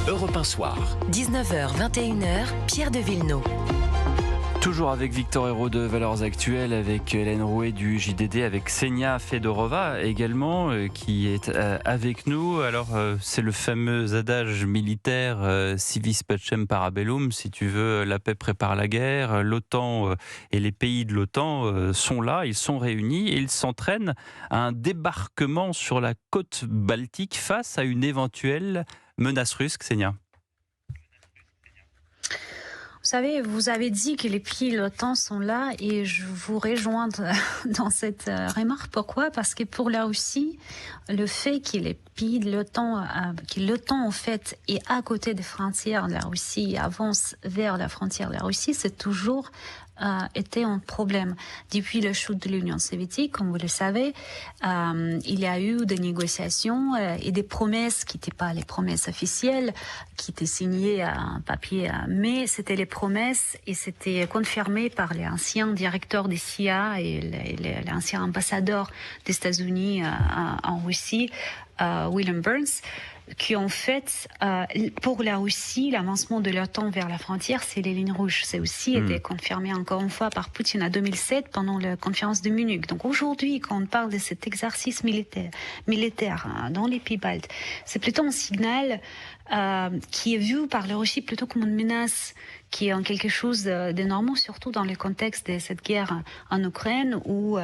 Europe 1 Soir. 19h, 21h, Pierre de Villeneuve. Toujours avec Victor Hérault de Valeurs Actuelles, avec Hélène Rouet du JDD, avec Ksenia Fedorova également qui est avec nous. Alors c'est le fameux adage militaire civis pacem parabellum, si tu veux, la paix prépare la guerre. L'OTAN et les pays de l'OTAN sont là, ils sont réunis et ils s'entraînent à un débarquement sur la côte baltique face à une éventuelle menace russe. Ksenia. Vous savez, vous avez dit que les pays de l'OTAN sont là et je vous rejoins dans cette remarque. Pourquoi ? Parce que pour la Russie, le fait que les pays de l'OTAN, que l'OTAN en fait est à côté des frontières de la Russie, avance vers la frontière de la Russie, c'est toujours été un problème. Depuis la chute de l'Union soviétique, comme vous le savez, il y a eu des négociations et des promesses qui n'étaient pas les promesses officielles, qui étaient signées à un papier, mais c'était les promesses et c'était confirmé par les anciens directeurs des CIA et l'ancien ambassadeur des États-Unis en Russie, William Burns, qui en fait, pour la Russie, l'avancement de l'OTAN vers la frontière, c'est les lignes rouges. C'est aussi été confirmé encore une fois par Poutine en 2007 pendant la conférence de Munich. Donc aujourd'hui, quand on parle de cet exercice militaire dans les pays baltes, c'est plutôt un signal qui est vu par la Russie plutôt comme une menace, qui est en quelque chose d'énorme, surtout dans le contexte de cette guerre en Ukraine où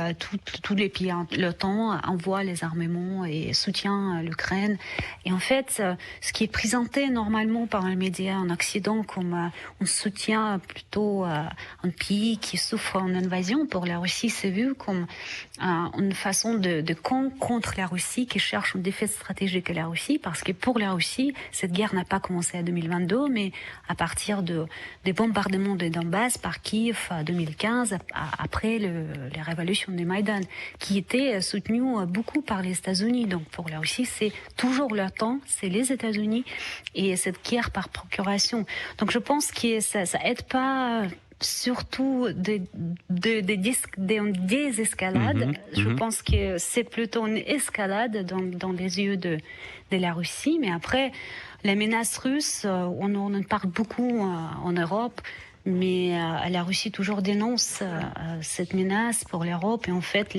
tous les pays de l'OTAN envoient les armements et soutiennent l'Ukraine. Et en fait, ce qui est présenté normalement par les médias en Occident comme un soutien plutôt un pays qui souffre en invasion, pour la Russie, c'est vu comme une façon de contre la Russie, qui cherche une défaite stratégique à la Russie, parce que pour la Russie, cette guerre n'a pas commencé en 2022, mais à partir des bombardements de Donbass par Kiev en 2015, après les révolutions de Maïdan, qui étaient soutenues beaucoup par les États-Unis. Donc pour la Russie, c'est toujours l'OTAN, c'est les États-Unis, et cette guerre par procuration. Donc je pense que ça aide pas surtout des désescalades. Je pense que c'est plutôt une escalade dans les yeux de la Russie. Mais après, la menace russe, on en parle beaucoup en Europe, mais la Russie toujours dénonce cette menace pour l'Europe. Et en fait,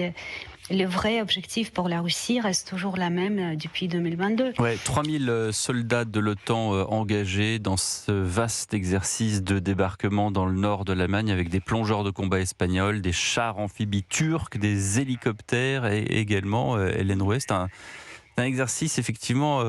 le vrai objectif pour la Russie reste toujours la même depuis 2022. Ouais, 3000 soldats de l'OTAN engagés dans ce vaste exercice de débarquement dans le nord de l'Allemagne avec des plongeurs de combat espagnols, des chars amphibies turcs, des hélicoptères et également, Hélène Rouet, c'est un exercice effectivement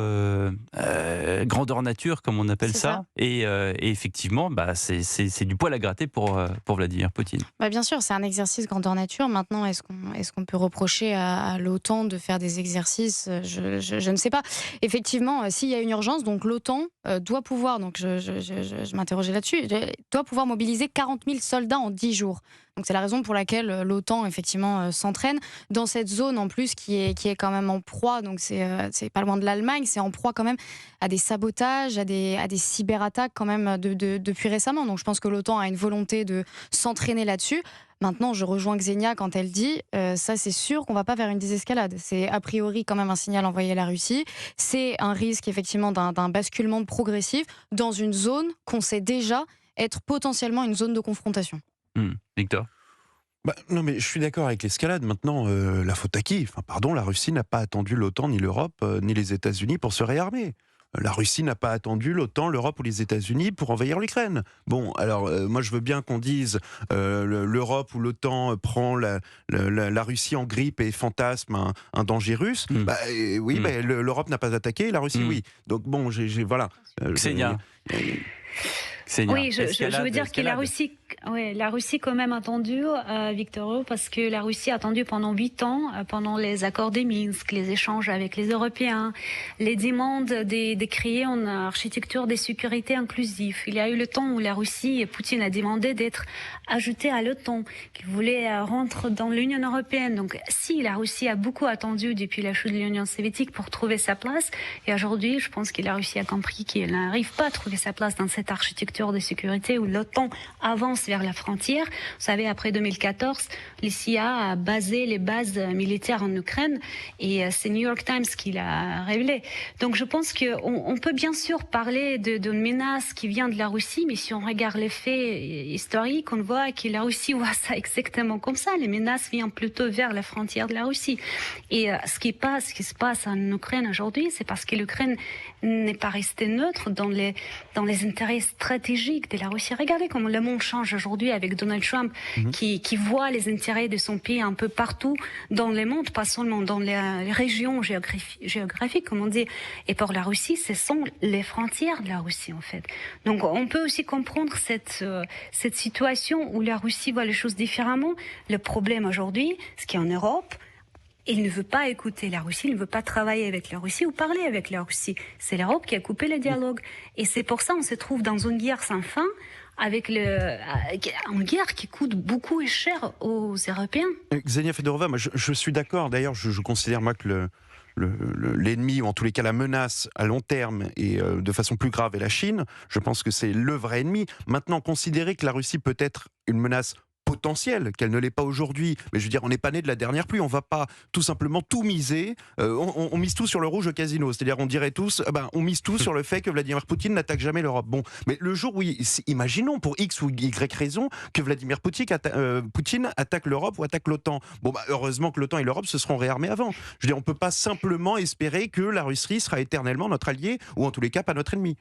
grandeur nature comme on appelle ça. Et effectivement c'est du poil à gratter pour Vladimir Poutine. Bien sûr, c'est un exercice grandeur nature. Maintenant, est-ce qu'on peut reprocher à l'OTAN de faire des exercices ? Je ne sais pas. Effectivement, s'il y a une urgence, donc l'OTAN doit pouvoir, donc je m'interrogeais là-dessus, doit pouvoir mobiliser 40 000 soldats en 10 jours. Donc c'est la raison pour laquelle l'OTAN effectivement s'entraîne dans cette zone en plus qui est quand même en proie. Donc c'est pas loin de l'Allemagne, c'est en proie quand même à des sabotages, à des cyberattaques quand même depuis récemment. Donc je pense que l'OTAN a une volonté de s'entraîner là-dessus. Maintenant, je rejoins Ksenia quand elle dit ça, c'est sûr qu'on va pas vers une désescalade. C'est a priori quand même un signal envoyé à la Russie. C'est un risque effectivement d'un basculement progressif dans une zone qu'on sait déjà être potentiellement une zone de confrontation. Victor ? Non, mais je suis d'accord avec l'escalade. Maintenant, la faute à qui ? La Russie n'a pas attendu l'OTAN, ni l'Europe, ni les États-Unis pour se réarmer. La Russie n'a pas attendu l'OTAN, l'Europe ou les États-Unis pour envahir l'Ukraine. Bon, alors moi je veux bien qu'on dise l'Europe ou l'OTAN prend la Russie en grippe et fantasme un danger russe. L'Europe n'a pas attaqué, la Russie oui. Donc bon, voilà. Ksenia. Oui, je veux dire que la Russie quand même a attendu, Victor Hugo, parce que la Russie a attendu pendant 8 ans, pendant les accords de Minsk, les échanges avec les Européens, les demandes de créer une architecture de sécurité inclusive. Il y a eu le temps où la Russie et Poutine a demandé d'être ajouté à l'OTAN, qu'il voulait rentrer dans l'Union européenne. Donc si la Russie a beaucoup attendu depuis la chute de l'Union soviétique pour trouver sa place, et aujourd'hui je pense que la Russie a compris qu'elle n'arrive pas à trouver sa place dans cette architecture architecture de sécurité où l'OTAN avance vers la frontière. Vous savez, après 2014, les CIA a basé les bases militaires en Ukraine et c'est New York Times qui l'a révélé. Donc je pense qu'on peut bien sûr parler d'une menace qui vient de la Russie, mais si on regarde les faits historiques, on voit que la Russie voit ça exactement comme ça. Les menaces viennent plutôt vers la frontière de la Russie. Et ce qui se passe en Ukraine aujourd'hui, c'est parce que l'Ukraine n'est pas restée neutre dans les intérêts stratégiques de la Russie. Regardez comment le monde change aujourd'hui avec Donald Trump, qui voit les intérêts de son pays un peu partout dans le monde, pas seulement dans les régions géographiques, comme on dit. Et pour la Russie, ce sont les frontières de la Russie, en fait. Donc, on peut aussi comprendre cette situation où la Russie voit les choses différemment. Le problème aujourd'hui, ce qui est en Europe, il ne veut pas écouter la Russie, il ne veut pas travailler avec la Russie ou parler avec la Russie. C'est l'Europe qui a coupé le dialogue. Et c'est pour ça qu'on se trouve dans une guerre sans fin, avec une guerre qui coûte beaucoup et cher aux Européens. Ksenia Fedorova, moi, je suis d'accord. D'ailleurs, je considère moi que l'ennemi, ou en tous les cas la menace à long terme et de façon plus grave est la Chine. Je pense que c'est le vrai ennemi. Maintenant, considérer que la Russie peut être une menace potentielle, qu'elle ne l'est pas aujourd'hui, mais je veux dire, on n'est pas né de la dernière pluie, on va pas tout simplement tout miser, on mise tout sur le rouge au casino, c'est-à-dire on dirait tous, on mise tout sur le fait que Vladimir Poutine n'attaque jamais l'Europe. Bon, mais le jour où, imaginons pour X ou Y raison, que Vladimir Poutine attaque l'Europe ou attaque l'OTAN. Bon, heureusement que l'OTAN et l'Europe se seront réarmés avant. Je veux dire, on peut pas simplement espérer que la Russie sera éternellement notre allié, ou en tous les cas pas notre ennemi.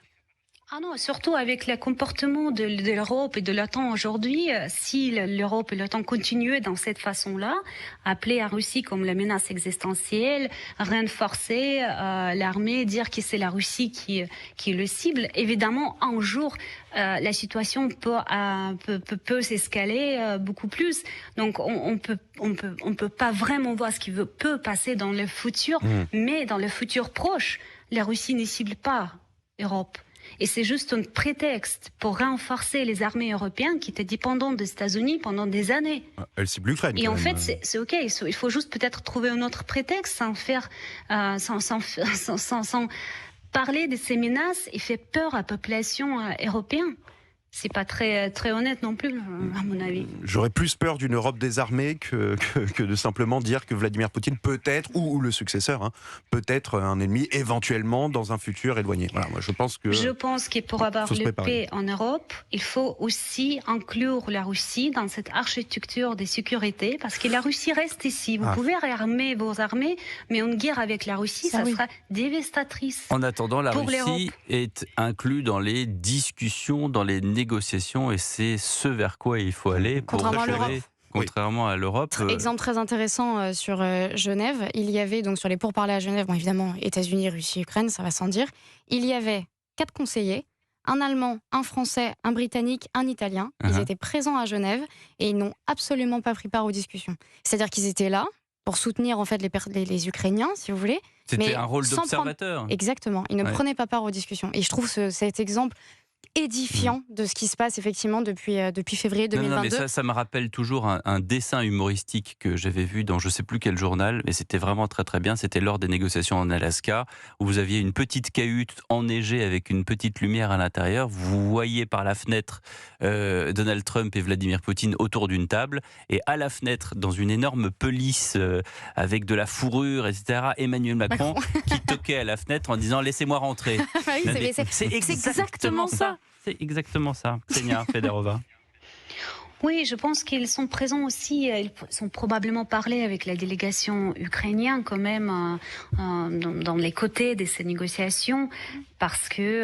Ah non, surtout avec le comportement de l'Europe et de l'OTAN aujourd'hui, si l'Europe et l'OTAN continuaient dans cette façon-là, appeler la Russie comme la menace existentielle, renforcer l'armée, dire que c'est la Russie qui le cible, évidemment, un jour, la situation peut s'escaler beaucoup plus. Donc, on peut pas vraiment voir ce qui peut passer dans le futur, mais dans le futur proche, la Russie ne cible pas l'Europe. Et c'est juste un prétexte pour renforcer les armées européennes qui étaient dépendantes des États-Unis pendant des années. Elle cible l'Ukraine. Et en fait, c'est OK. Il faut juste peut-être trouver un autre prétexte sans parler de ces menaces et faire peur à la population européenne. C'est pas très honnête non plus, à mon avis. J'aurais plus peur d'une Europe désarmée que de simplement dire que Vladimir Poutine peut être, ou le successeur, peut être un ennemi éventuellement dans un futur éloigné. Voilà, moi je pense que pour avoir la paix en Europe, il faut aussi inclure la Russie dans cette architecture de sécurité, parce que la Russie reste ici. Vous pouvez réarmer vos armées, mais une guerre avec la Russie, ça sera dévastatrice. En attendant, la Russie est inclue dans les discussions, dans les négociations, et c'est ce vers quoi il faut aller pour contrairement à l'Europe. Exemple très intéressant sur Genève, il y avait donc sur les pourparlers à Genève, bon évidemment États-Unis, Russie, Ukraine, ça va sans dire, il y avait 4 conseillers, un Allemand, un Français, un Britannique, un Italien. Ils étaient présents à Genève et ils n'ont absolument pas pris part aux discussions. C'est-à-dire qu'ils étaient là pour soutenir en fait les Ukrainiens, si vous voulez. C'était un rôle d'observateur. Exactement, ils ne prenaient pas part aux discussions. Et je trouve cet exemple édifiant de ce qui se passe effectivement depuis février 2022. Non, mais ça me rappelle toujours un dessin humoristique que j'avais vu dans je ne sais plus quel journal, mais c'était vraiment très très bien. C'était lors des négociations en Alaska, où vous aviez une petite cahute enneigée avec une petite lumière à l'intérieur. Vous voyez par la fenêtre Donald Trump et Vladimir Poutine autour d'une table, et à la fenêtre, dans une énorme pelisse avec de la fourrure, etc., Emmanuel Macron qui toquait à la fenêtre en disant « Laissez-moi rentrer ». C'est exactement ça. C'est exactement ça, Ksenia Fedorova. Oui, je pense qu'ils sont présents aussi, ils sont probablement parlé avec la délégation ukrainienne quand même dans les côtés de ces négociations, parce que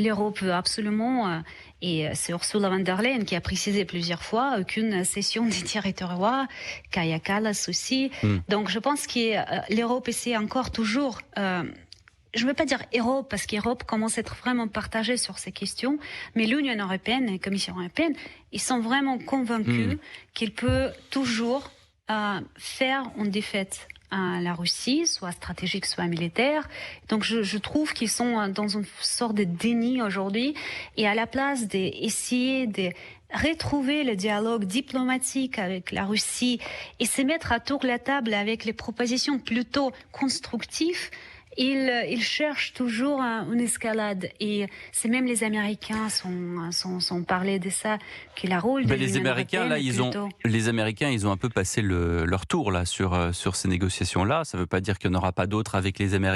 l'Europe veut absolument, et c'est Ursula von der Leyen qui a précisé plusieurs fois, aucune cession des territoires, Kaja Kallas aussi. Donc je pense que l'Europe essaie encore toujours... je ne veux pas dire Europe, parce qu'Europe commence à être vraiment partagée sur ces questions, mais l'Union européenne et la Commission européenne, ils sont vraiment convaincus qu'ils peuvent toujours faire une défaite à la Russie, soit stratégique, soit militaire. Donc je trouve qu'ils sont dans une sorte de déni aujourd'hui, et à la place d'essayer de retrouver le dialogue diplomatique avec la Russie et se mettre autour de la table avec les propositions plutôt constructives, ils cherchent toujours une escalade. Et c'est même les Américains sont parlé de ça, que le rôle de les Américains, là, les Américains, ils ont un peu passé leur tour là sur ces négociations-là. Ça ne veut pas dire qu'il n'y en aura pas d'autres avec les Américains.